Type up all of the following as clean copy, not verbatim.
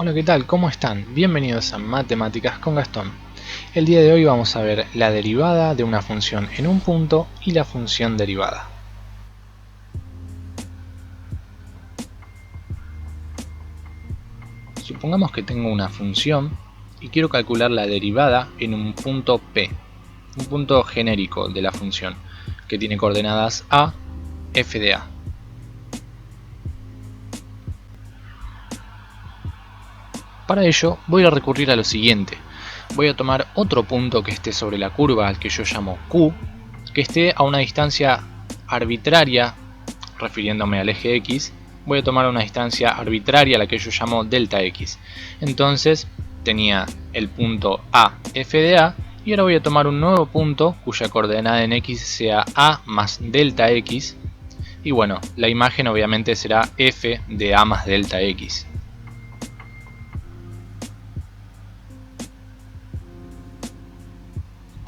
Hola, ¿qué tal? ¿Cómo están? Bienvenidos a Matemáticas con Gastón. El día de hoy vamos a ver la derivada de una función en un punto y la función derivada. Supongamos que tengo una función y quiero calcular la derivada en un punto P, un punto genérico de la función, que tiene coordenadas a, f de a. Para ello voy a recurrir a lo siguiente. Voy a tomar otro punto que esté sobre la curva al que yo llamo Q, que esté a una distancia arbitraria, refiriéndome al eje X. Voy a tomar una distancia arbitraria a la que yo llamo delta X. Entonces tenía el punto A, f de a, y ahora voy a tomar un nuevo punto cuya coordenada en X sea A más delta X. Y bueno, la imagen obviamente será f de a más delta X.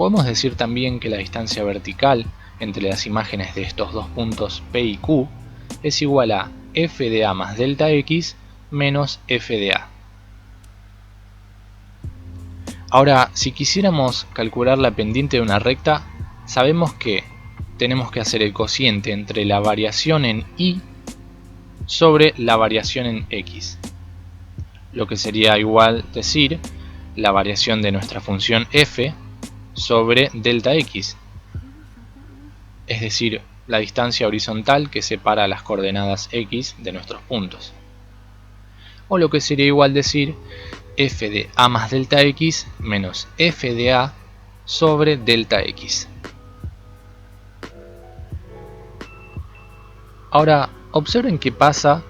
Podemos decir también que la distancia vertical entre las imágenes de estos dos puntos P y Q es igual a f de a más delta X menos f de a. Ahora, si quisiéramos calcular la pendiente de una recta, sabemos que tenemos que hacer el cociente entre la variación en y sobre la variación en x, lo que sería igual decir la variación de nuestra función f sobre delta x, es decir, la distancia horizontal que separa las coordenadas x de nuestros puntos. O lo que sería igual decir f de a más delta x menos f de a sobre delta x. Ahora, observen qué pasa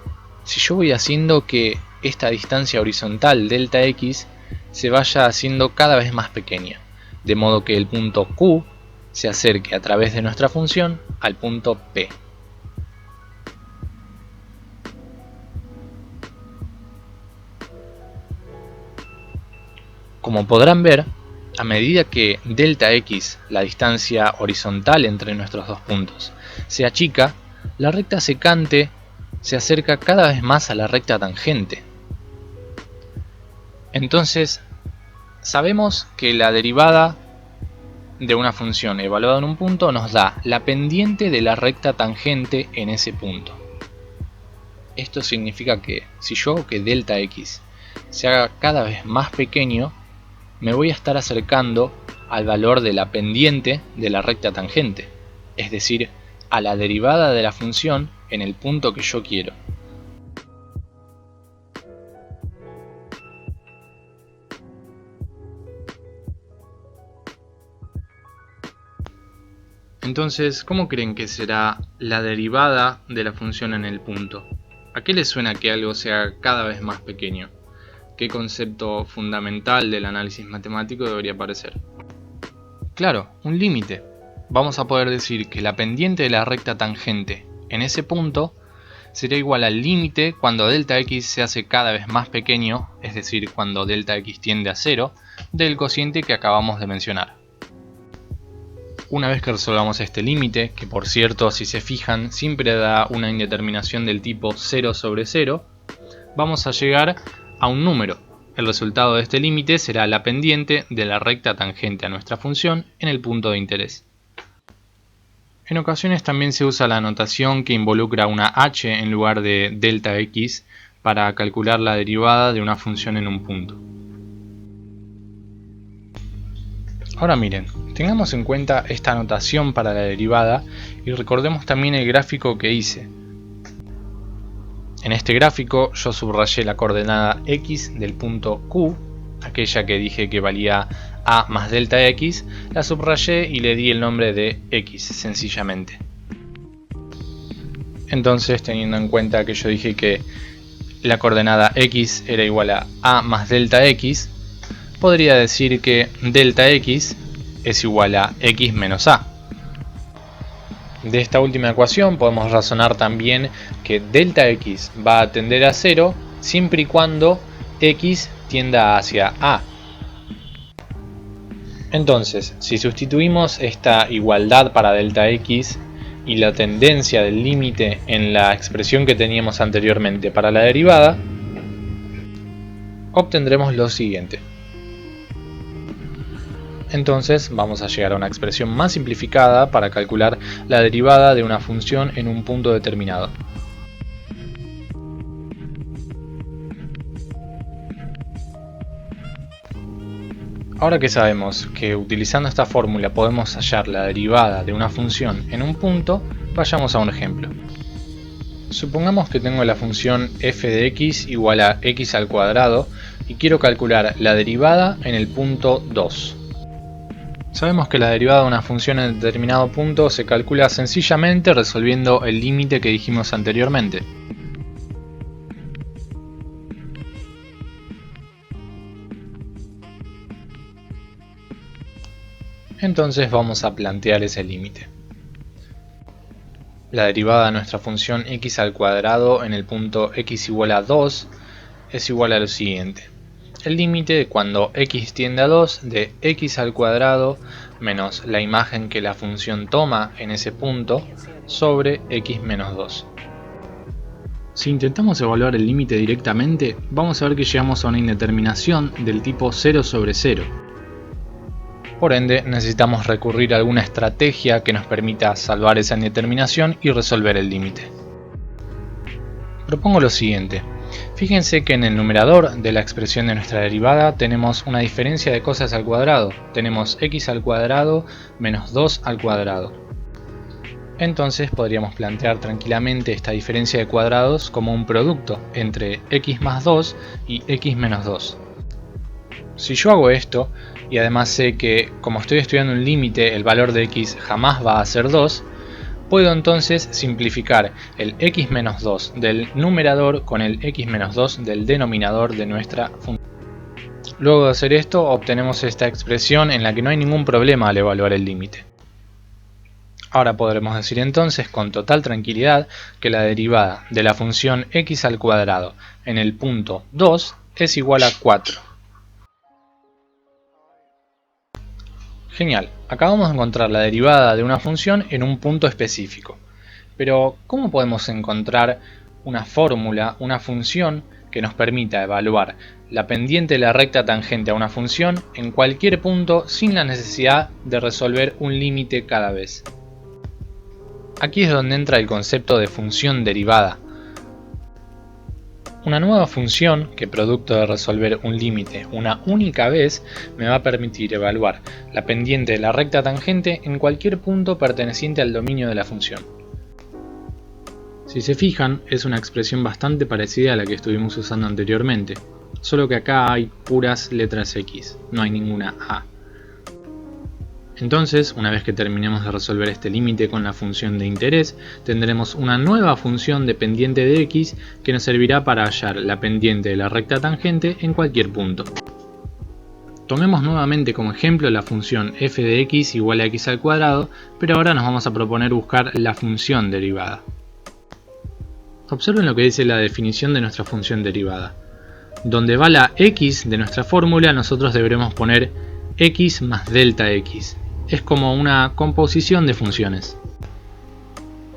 si yo voy haciendo que esta distancia horizontal delta x se vaya haciendo cada vez más pequeña, de modo que el punto Q se acerque a través de nuestra función al punto P. Como podrán ver, a medida que delta x, la distancia horizontal entre nuestros dos puntos, se achica, la recta secante se acerca cada vez más a la recta tangente. Entonces, sabemos que la derivada de una función evaluada en un punto nos da la pendiente de la recta tangente en ese punto. Esto significa que si yo hago que delta x se haga cada vez más pequeño, me voy a estar acercando al valor de la pendiente de la recta tangente, es decir, a la derivada de la función en el punto que yo quiero. Entonces, ¿cómo creen que será la derivada de la función en el punto? ¿A qué les suena que algo sea cada vez más pequeño? ¿Qué concepto fundamental del análisis matemático debería aparecer? Claro, un límite. Vamos a poder decir que la pendiente de la recta tangente en ese punto será igual al límite cuando delta x se hace cada vez más pequeño, es decir, cuando delta x tiende a 0, del cociente que acabamos de mencionar. Una vez que resolvamos este límite, que por cierto, si se fijan, siempre da una indeterminación del tipo 0 sobre 0, vamos a llegar a un número. El resultado de este límite será la pendiente de la recta tangente a nuestra función en el punto de interés. En ocasiones también se usa la notación que involucra una h en lugar de delta x para calcular la derivada de una función en un punto. Ahora miren, tengamos en cuenta esta notación para la derivada y recordemos también el gráfico que hice. En este gráfico yo subrayé la coordenada x del punto Q, aquella que dije que valía a más delta x, la subrayé y le di el nombre de x sencillamente. Entonces, teniendo en cuenta que yo dije que la coordenada x era igual a más delta x, podría decir que delta x es igual a x menos a. De esta última ecuación podemos razonar también que delta x va a tender a 0 siempre y cuando x tienda hacia a. Entonces, si sustituimos esta igualdad para delta x y la tendencia del límite en la expresión que teníamos anteriormente para la derivada, obtendremos lo siguiente. Entonces vamos a llegar a una expresión más simplificada para calcular la derivada de una función en un punto determinado. Ahora que sabemos que utilizando esta fórmula podemos hallar la derivada de una función en un punto, vayamos a un ejemplo. Supongamos que tengo la función f de x igual a x al cuadrado y quiero calcular la derivada en el punto 2. Sabemos que la derivada de una función en determinado punto se calcula sencillamente resolviendo el límite que dijimos anteriormente. Entonces vamos a plantear ese límite. La derivada de nuestra función x al cuadrado en el punto x igual a 2 es igual a lo siguiente. El límite cuando x tiende a 2 de x al cuadrado menos la imagen que la función toma en ese punto sobre x menos 2. Si intentamos evaluar el límite directamente, vamos a ver que llegamos a una indeterminación del tipo 0 sobre 0. Por ende, necesitamos recurrir a alguna estrategia que nos permita salvar esa indeterminación y resolver el límite. Propongo lo siguiente. Fíjense que en el numerador de la expresión de nuestra derivada tenemos una diferencia de cosas al cuadrado. Tenemos x al cuadrado menos 2 al cuadrado. Entonces podríamos plantear tranquilamente esta diferencia de cuadrados como un producto entre x más 2 y x menos 2. Si yo hago esto, y además sé que como estoy estudiando un límite el valor de x jamás va a ser 2, puedo entonces simplificar el x menos 2 del numerador con el x menos 2 del denominador de nuestra función. Luego de hacer esto obtenemos esta expresión en la que no hay ningún problema al evaluar el límite. Ahora podremos decir entonces con total tranquilidad que la derivada de la función x al cuadrado en el punto 2 es igual a 4. Genial, acabamos de encontrar la derivada de una función en un punto específico. Pero, ¿cómo podemos encontrar una fórmula, una función que nos permita evaluar la pendiente de la recta tangente a una función en cualquier punto sin la necesidad de resolver un límite cada vez? Aquí es donde entra el concepto de función derivada. Una nueva función que, producto de resolver un límite una única vez, me va a permitir evaluar la pendiente de la recta tangente en cualquier punto perteneciente al dominio de la función. Si se fijan, es una expresión bastante parecida a la que estuvimos usando anteriormente, solo que acá hay puras letras X, no hay ninguna A. Entonces, una vez que terminemos de resolver este límite con la función de interés, tendremos una nueva función de pendiente de x que nos servirá para hallar la pendiente de la recta tangente en cualquier punto. Tomemos nuevamente como ejemplo la función f de x igual a x al cuadrado, pero ahora nos vamos a proponer buscar la función derivada. Observen lo que dice la definición de nuestra función derivada. Donde va la x de nuestra fórmula, nosotros deberemos poner x más delta x. Es como una composición de funciones.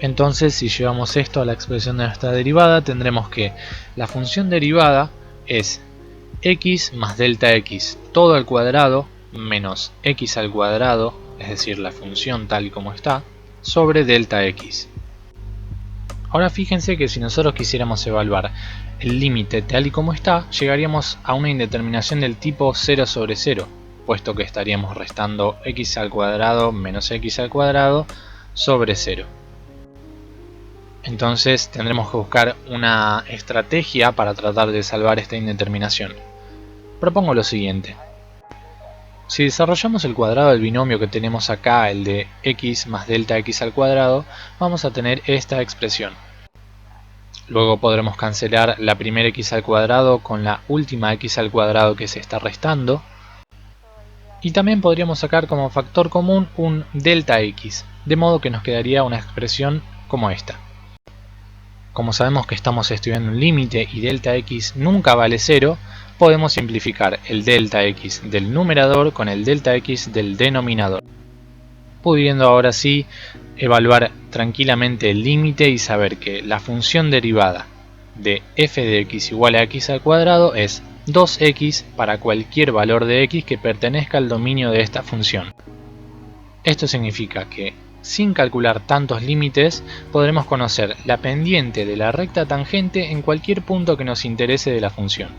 Entonces, si llevamos esto a la expresión de nuestra derivada, tendremos que la función derivada es x más delta x todo al cuadrado menos x al cuadrado, es decir, la función tal y como está, sobre delta x. Ahora fíjense que si nosotros quisiéramos evaluar el límite tal y como está, llegaríamos a una indeterminación del tipo 0 sobre 0. Puesto que estaríamos restando x al cuadrado menos x al cuadrado sobre 0. Entonces tendremos que buscar una estrategia para tratar de salvar esta indeterminación. Propongo lo siguiente. Si desarrollamos el cuadrado del binomio que tenemos acá, el de x más delta x al cuadrado, vamos a tener esta expresión. Luego podremos cancelar la primera x al cuadrado con la última x al cuadrado que se está restando. Y también podríamos sacar como factor común un delta x, de modo que nos quedaría una expresión como esta. Como sabemos que estamos estudiando un límite y delta x nunca vale 0, podemos simplificar el delta x del numerador con el delta x del denominador, pudiendo ahora sí evaluar tranquilamente el límite y saber que la función derivada de f de x igual a x al cuadrado es 2x para cualquier valor de x que pertenezca al dominio de esta función. Esto significa que, sin calcular tantos límites, podremos conocer la pendiente de la recta tangente en cualquier punto que nos interese de la función.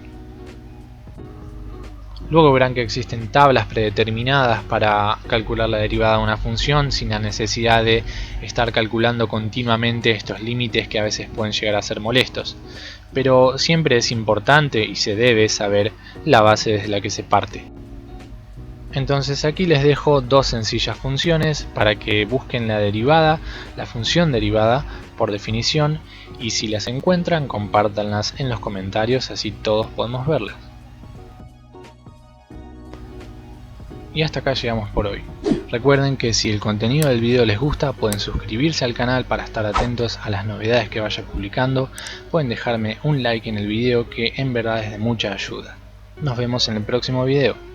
Luego verán que existen tablas predeterminadas para calcular la derivada de una función sin la necesidad de estar calculando continuamente estos límites que a veces pueden llegar a ser molestos. Pero siempre es importante y se debe saber la base desde la que se parte. Entonces aquí les dejo dos sencillas funciones para que busquen la derivada, la función derivada por definición, y si las encuentran compártanlas en los comentarios, así todos podemos verlas. Y hasta acá llegamos por hoy. Recuerden que si el contenido del video les gusta pueden suscribirse al canal para estar atentos a las novedades que vaya publicando, pueden dejarme un like en el video que en verdad es de mucha ayuda. Nos vemos en el próximo video.